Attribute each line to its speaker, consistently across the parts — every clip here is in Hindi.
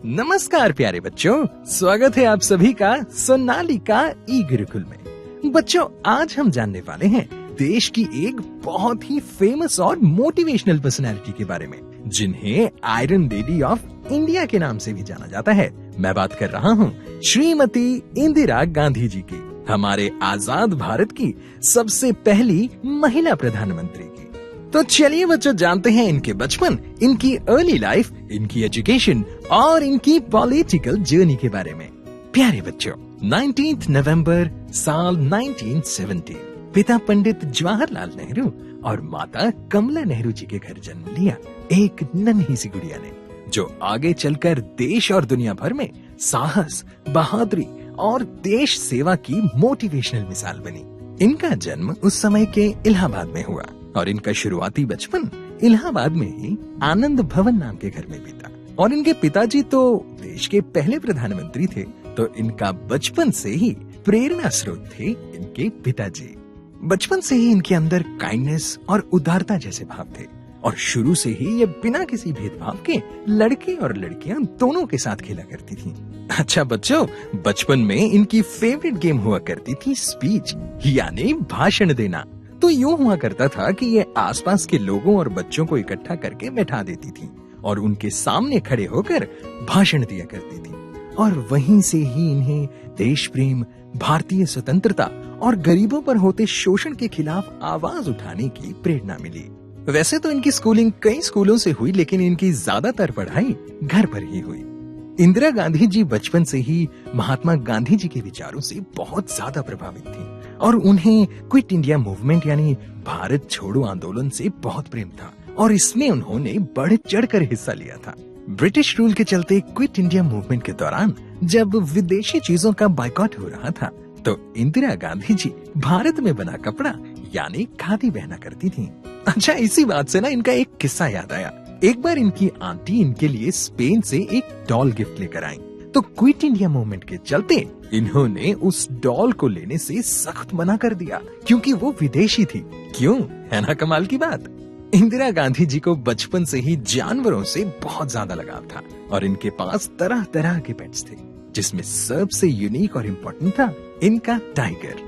Speaker 1: नमस्कार प्यारे बच्चों, स्वागत है आप सभी का सोनालिका ई गुरुकुल में। बच्चों, आज हम जानने वाले हैं देश की एक बहुत ही फेमस और मोटिवेशनल पर्सनालिटी के बारे में, जिन्हें आयरन लेडी ऑफ इंडिया के नाम से भी जाना जाता है। मैं बात कर रहा हूँ श्रीमती इंदिरा गांधी जी की, हमारे आजाद भारत की सबसे पहली महिला प्रधानमंत्री की। तो चलिए बच्चों, जानते हैं इनके बचपन, इनकी अर्ली लाइफ, इनकी एजुकेशन और इनकी पॉलिटिकल जर्नी के बारे में। प्यारे बच्चों, 19 नवंबर साल 1917 पिता पंडित जवाहरलाल नेहरू और माता कमला नेहरू जी के घर जन्म लिया एक नन्ही सी गुड़िया ने, जो आगे चलकर देश और दुनिया भर में साहस, बहादुरी और देश सेवा की मोटिवेशनल मिसाल बनी। इनका जन्म उस समय के इलाहाबाद में हुआ और इनका शुरुआती बचपन इलाहाबाद में ही आनंद भवन नाम के घर में बीता। और इनके पिताजी तो देश के पहले प्रधानमंत्री थे, तो इनका बचपन से ही प्रेरणा स्रोत थे इनके पिताजी। बचपन से ही इनके अंदर काइंडनेस और उदारता जैसे भाव थे और शुरू से ही ये बिना किसी भेदभाव के लड़के और लड़कियां दोनों के साथ खेला करती थी। अच्छा बच्चों, बचपन में इनकी फेवरेट गेम हुआ करती थी स्पीच, यानी भाषण देना। तो यूं हुआ करता था कि ये आसपास के लोगों और बच्चों को इकट्ठा करके बैठा देती थी और उनके सामने खड़े होकर भाषण दिया करती थी। और वहीं से ही इन्हें देश प्रेम, भारतीय स्वतंत्रता और गरीबों पर होते शोषण के खिलाफ आवाज उठाने की प्रेरणा मिली। वैसे तो इनकी स्कूलिंग कई स्कूलों से हुई, लेकिन इनकी ज्यादातर पढ़ाई घर पर ही हुई। इंदिरा गांधी जी बचपन से ही महात्मा गांधी जी के विचारों से बहुत ज्यादा प्रभावित थी और उन्हें क्विट इंडिया मूवमेंट यानी भारत छोड़ो आंदोलन से बहुत प्रेम था और इसमें उन्होंने बढ़ चढ़कर हिस्सा लिया था। ब्रिटिश रूल के चलते क्विट इंडिया मूवमेंट के दौरान जब विदेशी चीजों का बायकॉट हो रहा था, तो इंदिरा गांधी जी भारत में बना कपड़ा यानी खादी पहना करती थी। अच्छा, इसी बात से ना इनका एक किस्सा याद आया। एक बार इनकी आंटी इनके लिए स्पेन से एक डॉल गिफ्ट लेकर आई, तो क्विट इंडिया मूवमेंट के चलते इन्होंने उस डॉल को लेने से सख्त मना कर दिया, क्योंकि वो विदेशी थी। क्यों, है ना कमाल की बात। इंदिरा गांधी जी को बचपन से ही जानवरों से बहुत ज्यादा लगाव था और इनके पास तरह तरह के पेट्स थे, जिसमें सबसे यूनिक और इम्पोर्टेंट था इनका टाइगर।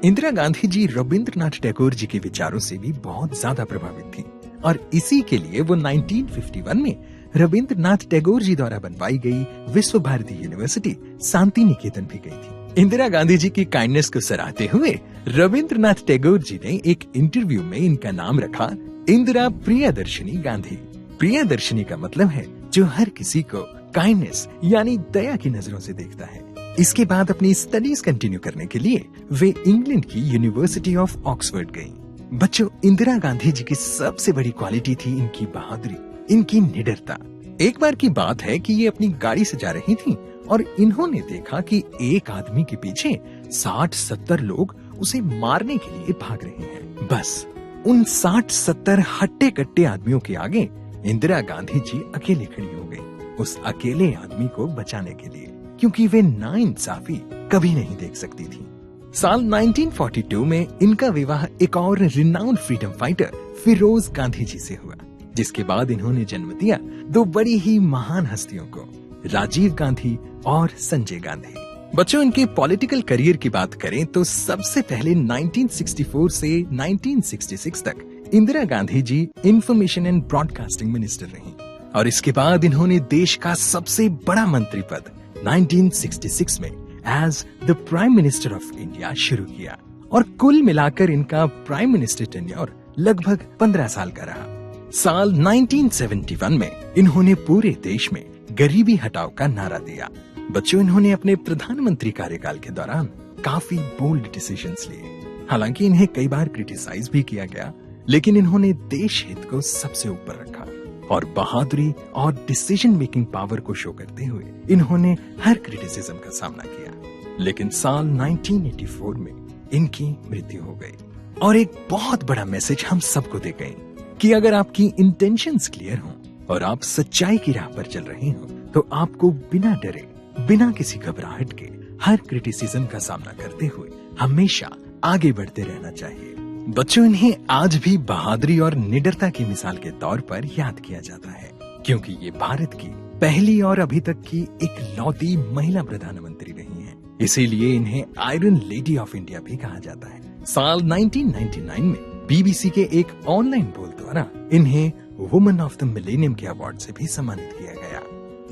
Speaker 1: इंदिरा गांधी जी रविंद्रनाथ टैगोर जी के विचारों से भी बहुत ज्यादा प्रभावित थी और इसी के लिए वो 1951 में रविंद्रनाथ टैगोर जी द्वारा बनवाई गई विश्व भारती यूनिवर्सिटी शांति निकेतन भी गई थी। इंदिरा गांधी जी की काइंडनेस को सराहते हुए रविंद्रनाथ टैगोर जी ने एक इंटरव्यू में इनका नाम रखा इंदिरा प्रियदर्शिनी गांधी। प्रियदर्शिनी का मतलब है जो हर किसी को काइंडनेस यानी दया की नजरों से देखता है। इसके बाद अपनी स्टडीज कंटिन्यू करने के लिए वे इंग्लैंड की यूनिवर्सिटी ऑफ ऑक्सफोर्ड गयी। बच्चों, इंदिरा गांधी जी की सबसे बड़ी क्वालिटी थी इनकी बहादुरी, इनकी निडरता। एक बार की बात है कि ये अपनी गाड़ी से जा रही थी और इन्होंने देखा कि एक आदमी के पीछे 60-70 लोग उसे मारने के लिए भाग रहे हैं। बस उन 60-70 हट्टे कट्टे आदमियों के आगे इंदिरा गांधी जी अकेले खड़ी हो गई, उस अकेले आदमी को बचाने के लिए, क्योंकि वे नाइंसाफी कभी नहीं देख सकती थी। साल 1942 में इनका विवाह एक और renowned freedom fighter Firoz Gandhi ji से हुआ, जिसके बाद इन्होंने जन्म दिया दो बड़ी ही महान हस्तियों को, राजीव गांधी और संजय गांधी। बच्चों, इनके पॉलिटिकल करियर की बात करें तो सबसे पहले 1964 से 1966 तक Indira Gandhi ji information and broadcasting minister रहीं और इसके बाद इन्होंने देश का सबसे बड़ा मंत्री पद 1966 में as the prime minister of India शुरू किया और कुल मिलाकर इनका प्राइम मिनिस्टर टेन्योर लगभग 15 साल का रहा। साल 1971 में इन्होंने पूरे देश में गरीबी हटाओ का नारा दिया। बच्चों, इन्होंने अपने प्रधानमंत्री कार्यकाल के दौरान काफी बोल्ड डिसीजंस लिए। हालांकि इन्हें कई बार क्रिटिसाइज भी किया गया, लेकिन इन्होंने देश हित को सबसे ऊपर रखा और बहादुरी और डिसीजन मेकिंग पावर को शो करते हुए इन्होंने हर क्रिटिसिज्म का सामना किया। लेकिन साल 1984 में इनकी मृत्यु हो गई और एक बहुत बड़ा मैसेज हम सबको दे गई कि अगर आपकी इंटेंशंस क्लियर हों और आप सच्चाई की राह पर चल रहे हो, तो आपको बिना डरे, बिना किसी घबराहट के हर क्रिटिसिज्म का सामना करते हुए हमेशा आगे बढ़ते रहना चाहिए। बच्चों, इन्हें आज भी बहादुरी और निडरता की मिसाल के तौर पर याद किया जाता है, क्योंकि ये भारत की पहली और अभी तक की इकलौती महिला प्रधानमंत्री रही हैं। इसीलिए इन्हें आयरन लेडी ऑफ इंडिया भी कहा जाता है। साल 1999 में बीबीसी के एक ऑनलाइन पोल द्वारा इन्हें वुमन ऑफ द मिलेनियम के अवार्ड से भी सम्मानित किया गया।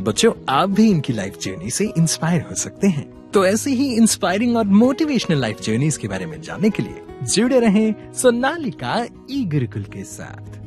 Speaker 1: बच्चों, आप भी इनकी लाइफ जर्नी से इंस्पायर हो सकते हैं। तो ऐसे ही इंस्पायरिंग और मोटिवेशनल लाइफ जर्नीज के बारे में जानने के लिए जुड़े रहें सोनालिका ई गुरुकुल के साथ।